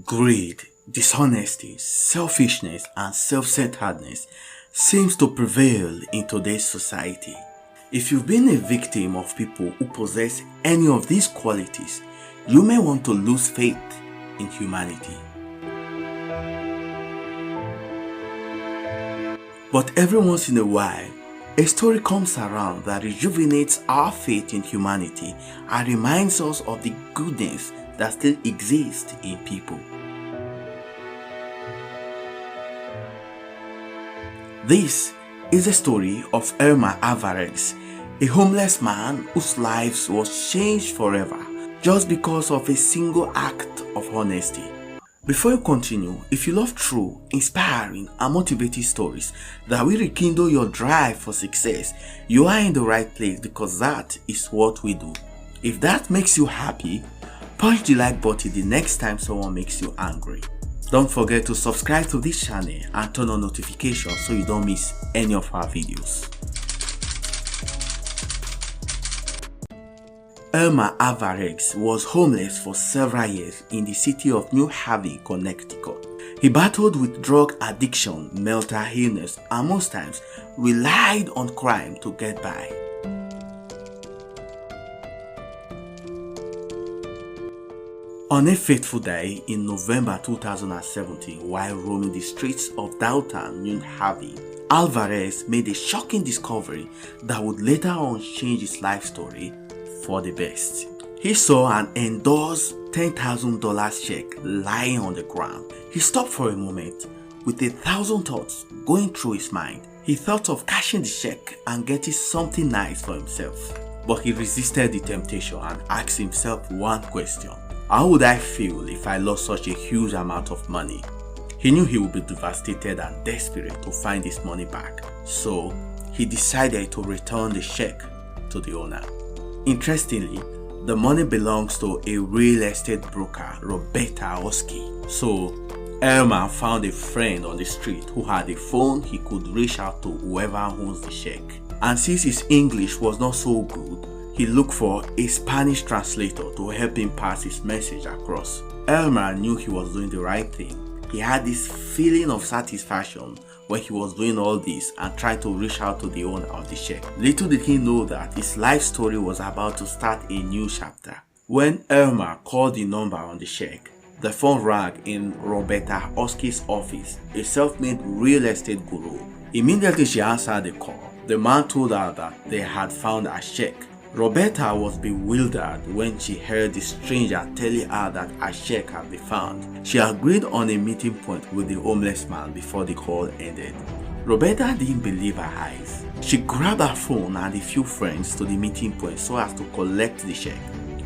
Greed, dishonesty, selfishness, and self-centeredness seems to prevail in today's society. If you've been a victim of people who possess any of these qualities, you may want to lose faith in humanity. But every once in a while, a story comes around that rejuvenates our faith in humanity and reminds us of the goodness that still exists in people. This is the story of Elmer Avalrez, a homeless man whose life was changed forever just because of a single act of honesty. Before you continue, if you love true, inspiring, and motivating stories that will rekindle your drive for success, you are in the right place because that is what we do. If that makes you happy, punch the like button the next time someone makes you angry. Don't forget to subscribe to this channel and turn on notifications so you don't miss any of our videos. Elmer Avalrez was homeless for several years in the city of New Haven, Connecticut. He battled with drug addiction, mental illness, and most times relied on crime to get by. On a fateful day in November 2017, while roaming the streets of downtown New Haven, Avalrez made a shocking discovery that would later on change his life story for the best. He saw an endorsed $10,000 check lying on the ground. He stopped for a moment with 1,000 thoughts going through his mind. He thought of cashing the check and getting something nice for himself. But he resisted the temptation and asked himself one question. How would I feel if I lost such a huge amount of money? He knew he would be devastated and desperate to find his money back. So he decided to return the check to the owner. Interestingly, the money belongs to a real estate broker, Roberta Husky. So Elmer found a friend on the street who had a phone he could reach out to whoever owns the check. And since his English was not so good, he looked for a Spanish translator to help him pass his message across. Elmer knew he was doing the right thing. He had this feeling of satisfaction when he was doing all this and tried to reach out to the owner of the check. Little did he know that his life story was about to start a new chapter. When Elmer called the number on the check, the phone rang in Roberta Husky's office, a self-made real estate guru. Immediately she answered the call. The man told her that they had found a check. Roberta was bewildered when she heard the stranger telling her that a check had been found. She agreed on a meeting point with the homeless man before the call ended. Roberta didn't believe her eyes. She grabbed her phone and a few friends to the meeting point so as to collect the check.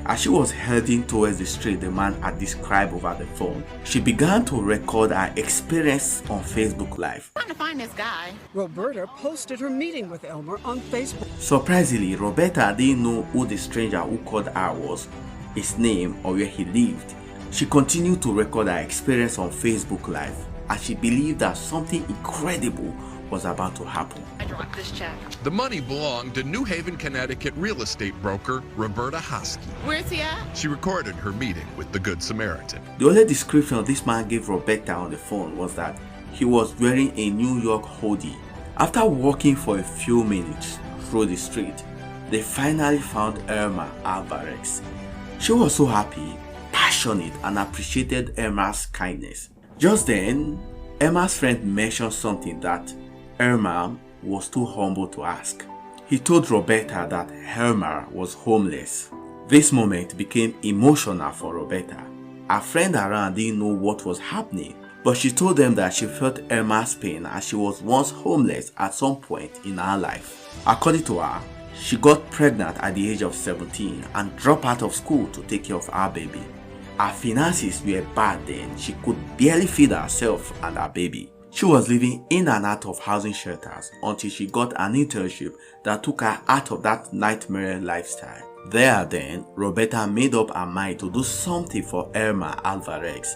As she was heading towards the street the man had described over the phone, she began to record her experience on Facebook Live. Trying to find this guy. Roberta posted her meeting with Elmer on Facebook. Surprisingly, Roberta didn't know who the stranger who called her was, his name, or where he lived. She continued to record her experience on Facebook Live as she believed that something incredible was about to happen. I dropped this check. The money belonged to New Haven, Connecticut real estate broker Roberta Husky. Where's he at? She recorded her meeting with the Good Samaritan. The only description this man gave Roberta on the phone was that he was wearing a New York hoodie. After walking for a few minutes through the street, they finally found Elmer Avalrez. She was so happy, passionate, and appreciated Elmer's kindness. Just then, Elmer's friend mentioned something that Elmer was too humble to ask. He told Roberta that Elmer was homeless. This moment became emotional for Roberta. Her friend around didn't know what was happening, but she told them that she felt Elmer's pain as she was once homeless at some point in her life. According to her, she got pregnant at the age of 17 and dropped out of school to take care of her baby. Her finances were bad then. She could barely feed herself and her baby. She was living in and out of housing shelters until she got an internship that took her out of that nightmare lifestyle. There then, Roberta made up her mind to do something for Elmer Avalrez.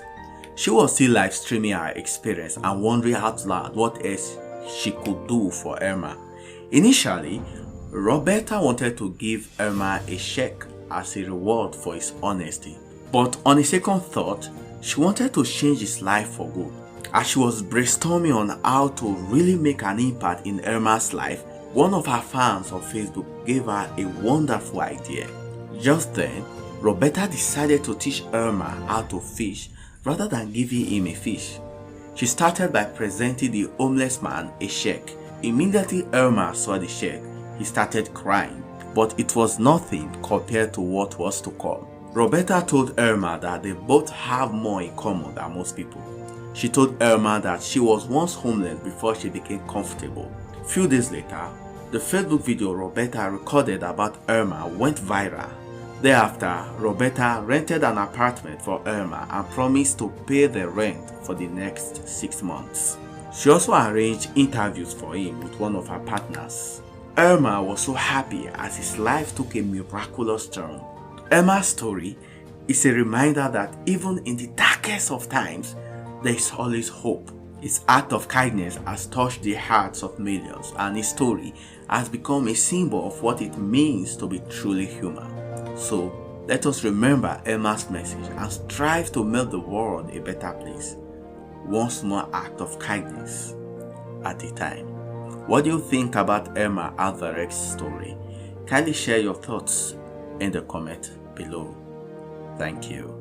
She was still live streaming her experience and wondering out loud what else she could do for Elmer. Initially, Roberta wanted to give Elmer a check as a reward for his honesty. But on a second thought, She wanted to change his life for good. As she was brainstorming on how to really make an impact in Elmer's life, one of her fans on Facebook gave her a wonderful idea. Just then, Roberta decided to teach Elmer how to fish rather than giving him a fish. She started by presenting the homeless man a check. Immediately Elmer saw the check, he started crying, but it was nothing compared to what was to come. Roberta told Elmer that they both have more in common than most people. She told Elmer that she was once homeless before she became comfortable. Few days later, the Facebook video Roberta recorded about Elmer went viral. Thereafter, Roberta rented an apartment for Elmer and promised to pay the rent for the next 6 months. She also arranged interviews for him with one of her partners. Elmer was so happy as his life took a miraculous turn. Elmer's story is a reminder that even in the darkest of times, there is always hope. His act of kindness has touched the hearts of millions, and his story has become a symbol of what it means to be truly human. So, let us remember Elmer's message and strive to make the world a better place. One small act of kindness at a time. What do you think about Elmer Avalrez's story? Kindly share your thoughts in the comment below. Thank you.